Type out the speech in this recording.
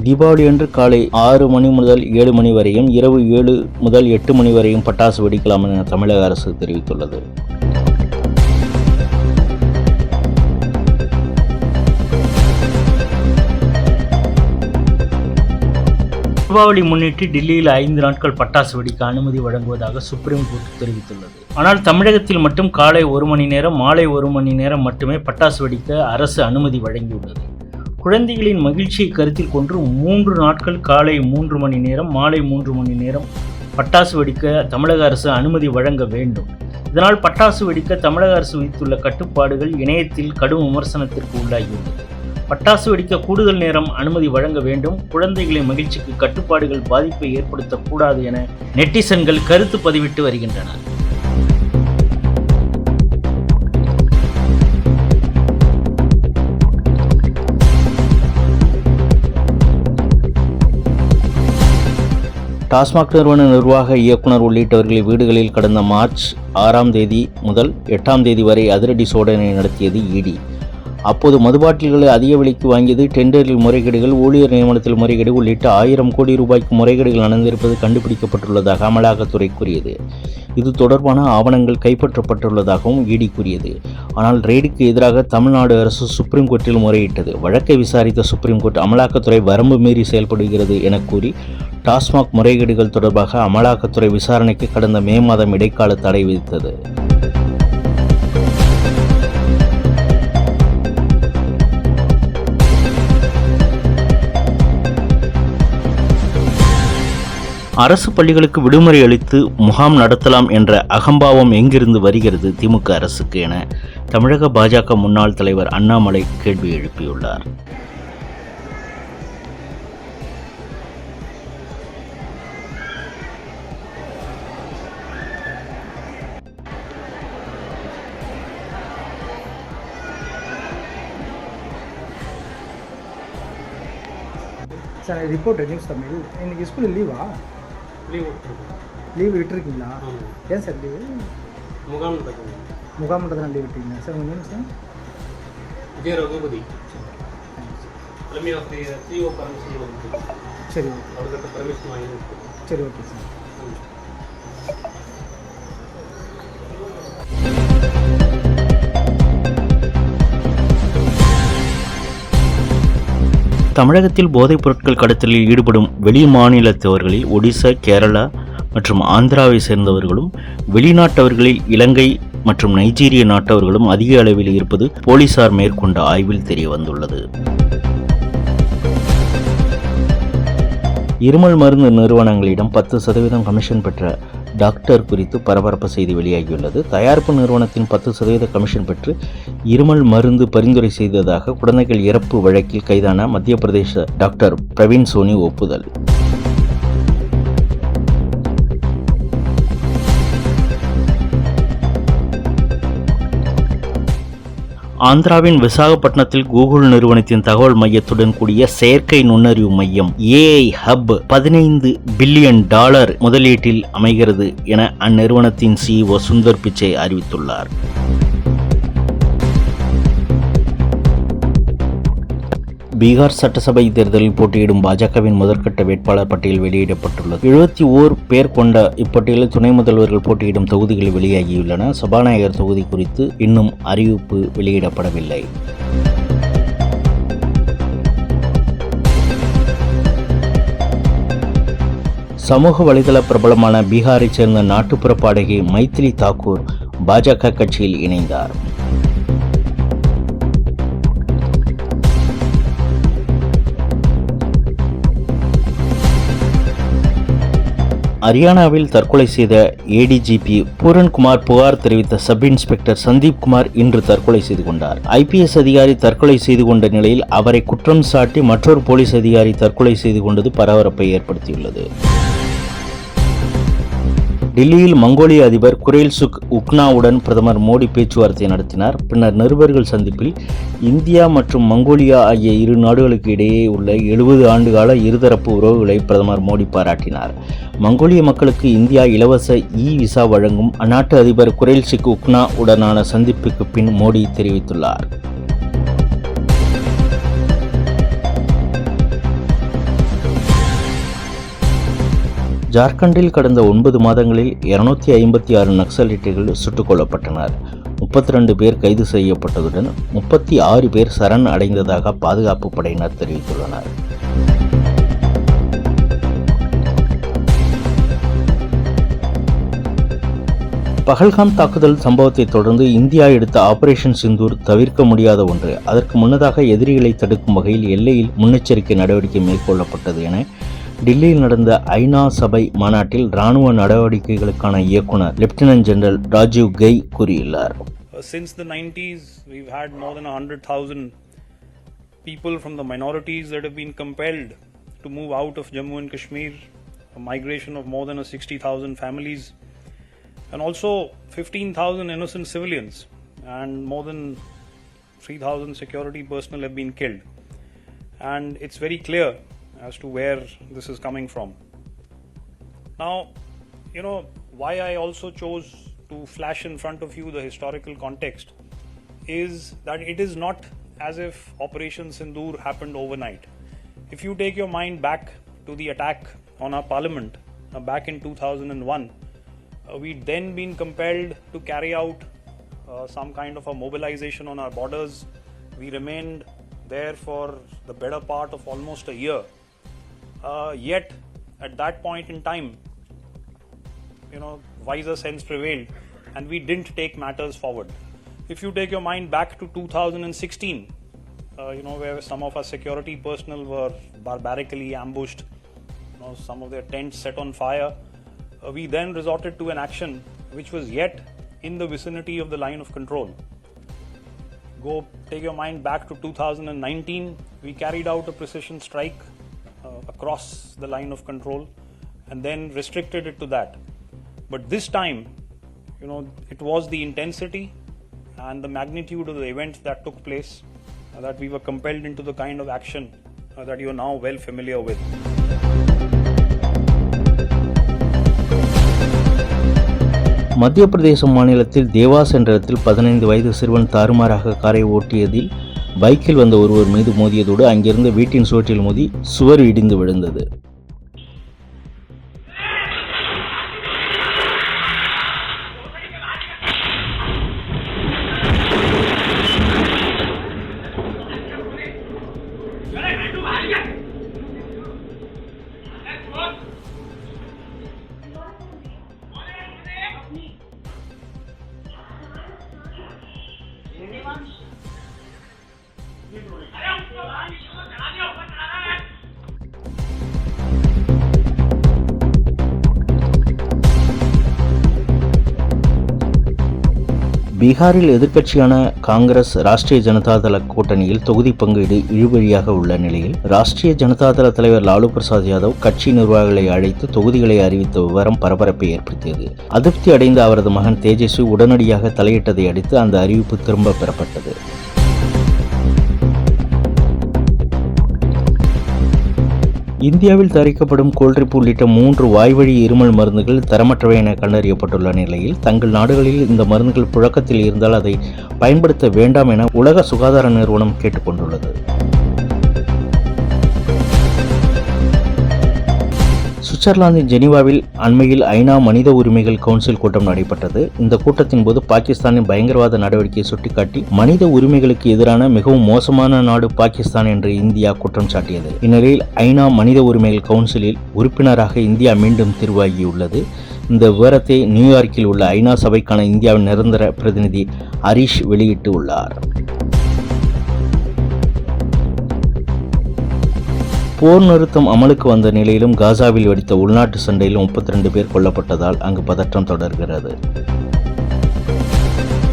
தீபாவளி அன்று காலை 6 மணி முதல் 7 மணி வரையும், இரவு 7 முதல் 8 மணி வரையும் பட்டாசு வெடிக்கலாம் என தமிழக அரசு தெரிவித்துள்ளது. தீபாவளி முன்னிட்டு டெல்லியில் 5 நாட்கள் பட்டாசு வெடிக்க அனுமதி வழங்குவதாக சுப்ரீம் கோர்ட் தெரிவித்துள்ளது. ஆனால் தமிழகத்தில் மட்டும் காலை 1 மணி நேரம், மாலை 1 மணி நேரம் மட்டுமே பட்டாசு வெடிக்க அரசு அனுமதி வழங்கியுள்ளது. குழந்தைகளின் மகிழ்ச்சியை கருத்தில் கொண்டு 3 நாட்கள் காலை 3 மணி நேரம், மாலை 3 மணி நேரம் பட்டாசு வெடிக்க தமிழக அரசு அனுமதி வழங்க வேண்டும். இதனால் பட்டாசு வெடிக்க தமிழக அரசு விதித்துள்ள கட்டுப்பாடுகள் இணையத்தில் கடும் விமர்சனத்திற்கு உள்ளாகியுள்ளது. பட்டாசு வெடிக்க கூடுதல் நேரம் அனுமதி வழங்க வேண்டும், குழந்தைகளின் மகிழ்ச்சிக்கு கட்டுப்பாடுகள் பாதிப்பை ஏற்படுத்தக்கூடாது என நெட்டிசன்கள் கருத்து பதிவிட்டு வருகின்றனர். டாஸ்மாக் நிறுவன நிர்வாக இயக்குனர் உள்ளிட்டவர்களை வீடுகளில் கடந்த மார்ச் 6ஆம் தேதி முதல் 8ஆம் தேதி வரை அதிரடி சோதனை நடத்தியது இடி. அப்போது மதுபாட்டில்களை அதிக விலைக்கு வாங்கியது, டெண்டரில் முறைகேடுகள், ஊழியர் நியமனத்தில் முறைகேடு உள்ளிட்ட 1000 கோடி ரூபாய்க்கு முறைகேடுகள் நடந்திருப்பது கண்டுபிடிக்கப்பட்டுள்ளதாக அமலாக்கத்துறை கூறியது. இது தொடர்பான ஆவணங்கள் கைப்பற்றப்பட்டுள்ளதாகவும் இடி கூறியது. ஆனால் ரெய்டுக்கு எதிராக தமிழ்நாடு அரசு சுப்ரீம் கோர்ட்டில் முறையிட்டது. வழக்கை விசாரித்த சுப்ரீம் கோர்ட் அமலாக்கத்துறை வரம்பு மீறி செயல்படுகிறது என கூறி டாஸ்மாக் முறைகேடுகள் தொடர்பாக அமலாக்கத்துறை விசாரணைக்கு கடந்த மே மாதம் இடைக்கால தடை விதித்தது. அரசு பள்ளிகளுக்கு விடுமுறை அளித்து முகாம் நடத்தலாம் என்ற அகம்பாவம் எங்கிருந்து வருகிறது திமுக அரசுக்கு என தமிழக பாஜக முன்னாள் தலைவர் அண்ணாமலை கேள்வி எழுப்பியுள்ளார். Sir report news Tamil. இன்னைக்கு ஸ்கூலில் லீவா? லீவ் விட்டுருக்கீங்களா? ஏன் சார் லீவு? முகாம்ன்றதுனால லீவ் விட்டீங்களா சார்? உங்கள் நேம் சார்? விஜய ரகுபதி. சரி, அவர்கிட்ட பர்மிஷன் வாங்கி. சரி, ஓகே சார். தமிழகத்தில் போதைப் பொருட்கள் கடத்தலில் ஈடுபடும் வெளி மாநிலத்தவர்களில் ஒடிசா, கேரளா மற்றும் ஆந்திராவை சேர்ந்தவர்களும், வெளிநாட்டவர்களில் இலங்கை மற்றும் நைஜீரிய நாட்டவர்களும் அதிக அளவில் இருப்பது போலீசார் மேற்கொண்ட ஆய்வில் தெரிய வந்துள்ளது. இருமல் மருந்து நிறுவனங்களிடம் 10% கமிஷன் பெற்ற டாக்டர் குறித்து பரபரப்பு செய்தி வெளியாகியுள்ளது. தயாரிப்பு நிறுவனத்தின் 10% கமிஷன் பெற்று இருமல் மருந்து பரிந்துரை செய்ததாக குழந்தைகள் இறப்பு வழக்கில் கைதான மத்திய பிரதேச டாக்டர் பிரவீன் சோனி ஒப்புதல். ஆந்திராவின் விசாகப்பட்டினத்தில் கூகுள் நிறுவனத்தின் தகவல் மையத்துடன் கூடிய செயற்கை நுண்ணறிவு மையம் AI ஹப் $15 பில்லியன் முதலீட்டில் அமைகிறது என அந்நிறுவனத்தின் CEO சுந்தர் பிச்சை அறிவித்துள்ளார். பீகார் சட்டசபை தேர்தலில் போட்டியிடும் பாஜகவின் முதற்கட்ட வேட்பாளர் பட்டியல் வெளியிடப்பட்டுள்ளது. 71 பேர் கொண்ட இப்பட்டியலில் துணை முதல்வர்கள் போட்டியிடும் தொகுதிகள் வெளியாகியுள்ளன. சபாநாயகர் தொகுதி குறித்து இன்னும் அறிவிப்பு வெளியிடப்படவில்லை. சமூக வலைதள பிரபலமான பீகாரைச் சேர்ந்த நாட்டுப்புற பாடகி மைத்திலி தாக்கூர் பாஜக கட்சியில் இணைந்தார். ஹரியானாவில் தற்கொலை செய்த ADGP பூரன்குமார் புகார் தெரிவித்த சப் இன்ஸ்பெக்டர் சந்தீப் குமார் இன்று தற்கொலை செய்து கொண்டார். IPS அதிகாரி தற்கொலை செய்து கொண்ட நிலையில் அவரை குற்றம் சாட்டி மற்றொரு போலீஸ் அதிகாரி தற்கொலை செய்து கொண்டது பரபரப்பை ஏற்படுத்தியுள்ளது. டெல்லியில் மங்கோலிய அதிபர் குரேல்சுக் உக்னாவுடன் பிரதமர் மோடி பேச்சுவார்த்தை நடத்தினார். பின்னர் நிருபர்கள் சந்திப்பில் இந்தியா மற்றும் மங்கோலியா ஆகிய இரு நாடுகளுக்கு இடையே உள்ள 70 ஆண்டுகால இருதரப்பு உறவுகளை பிரதமர் மோடி பாராட்டினார். மங்கோலிய மக்களுக்கு இந்தியா இலவச விசா வழங்கும் அந்நாட்டு அதிபர் குரேல்சுக் உக்னா உடனான சந்திப்புக்கு பின் மோடி தெரிவித்துள்ளார். ஜார்க்கண்டில் கடந்த 9 மாதங்களில் 256 நக்சலைட்டுகள் சுட்டுக் கொல்லப்பட்டனர். 32 பேர் கைது செய்யப்பட்டதுடன் 36 பேர் சரண் அடைந்ததாக பாதுகாப்பு படையினர் தெரிவித்துள்ளனர். பஹல்காம் தாக்குதல் சம்பவத்தை தொடர்ந்து இந்தியா எடுத்த ஆபரேஷன் சிந்தூர் தவிர்க்க முடியாத ஒன்று. அதற்கு முன்னதாக எதிரிகளை தடுக்கும் வகையில் எல்லையில் முன்னெச்சரிக்கை நடவடிக்கை மேற்கொள்ளப்பட்டது என டில்லியில் நடந்த ஐநா சபை மாநாட்டில் இராணுவ நடவடிக்கைகளுக்கான இயக்குனர் லெப்டினன்ட் ஜெனரல் ராஜீவ் கை கூறியுள்ளார். Since the 90s, we've had more than 100,000 people from the minorities that have been compelled to move out of Jammu and Kashmir, a migration of more than 60,000 families, and also 15,000 innocent civilians, and more than 3,000 security personnel have been killed. And it's very clear as to where this is coming from. Now, why I also chose to flash in front of you the historical context is that it is not as if Operation Sindoor happened overnight. If you take your mind back to the attack on our parliament back in 2001, we'd then been compelled to carry out some kind of a mobilization on our borders. We remained there for the better part of almost a year. Yet, at that point in time, wiser sense prevailed and we didn't take matters forward. If you take your mind back to 2016, where some of our security personnel were barbarically ambushed, some of their tents set on fire, we then resorted to an action which was yet in the vicinity of the line of control. Go take your mind back to 2019, we carried out a precision strike across the line of control and then restricted it to that. But this time, it was the intensity and the magnitude of the events that took place that we were compelled into the kind of action that you are now well familiar with. மத்திய பிரதேச மாநிலத்தில் தேவாஸ் என்ற இடத்தில் 15 வயது சிறுவன் தாறுமாறாக காரை ஓட்டியதில் பைக்கில் வந்த ஒருவர் மீது மோதியதோடு அங்கிருந்த வீட்டின் சுவற்றில் மோதி சுவர் இடிந்து விழுந்தது. பீகாரில் எதிர்க்கட்சியான காங்கிரஸ் ராஷ்டிரிய ஜனதாதள கூட்டணியில் தொகுதி பங்கீடு இழுபறியாக உள்ள நிலையில் ராஷ்டிரிய ஜனதாதள தலைவர் லாலு பிரசாத் யாதவ் கட்சி நிர்வாகிகளை அழைத்து தொகுதிகளை அறிவித்த விவரம் பரபரப்பை ஏற்படுத்தியது. அதிருப்தி அடைந்த அவரது மகன் தேஜஸ்வி உடனடியாக தலையிட்டதை அடுத்து அந்த அறிவிப்பு திரும்ப பெறப்பட்டது. இந்தியாவில் தயாரிக்கப்படும் கோல்ட்ரிப் உள்ளிட்ட 3 வாய்வழி இருமல் மருந்துகள் தரமற்றவை என கண்டறியப்பட்டுள்ள நிலையில் தங்கள் நாடுகளில் இந்த மருந்துகள் புழக்கத்தில் இருந்தால் அதை பயன்படுத்த வேண்டாம் என உலக சுகாதார நிறுவனம் கேட்டுக்கொண்டுள்ளது. சுவிட்சர்லாந்தின் ஜெனீவாவில் அண்மையில் ஐநா மனித உரிமைகள் கவுன்சில் கூட்டம் நடைபெற்றது. இந்த கூட்டத்தின் போது பாகிஸ்தானின் பயங்கரவாத நடவடிக்கையை சுட்டிக்காட்டி மனித உரிமைகளுக்கு எதிரான மிகவும் மோசமான நாடு பாகிஸ்தான் என்று இந்தியா குற்றம் சாட்டியது. இந்நிலையில் ஐநா மனித உரிமைகள் கவுன்சிலில் உறுப்பினராக இந்தியா மீண்டும் தெரிவாகியுள்ளது. இந்த விவரத்தை நியூயார்க்கில் உள்ள ஐநா சபைக்கான இந்தியாவின் நிரந்தர பிரதிநிதி ஹரீஷ் வெளியிட்டு உள்ளார். போர் நிறுத்தம் அமலுக்கு வந்த நிலையிலும் காசாவில் வெடித்த உள்நாட்டு சண்டையில் 32 பேர் கொல்லப்பட்டதால் அங்கு பதற்றம் தொடர்கிறது.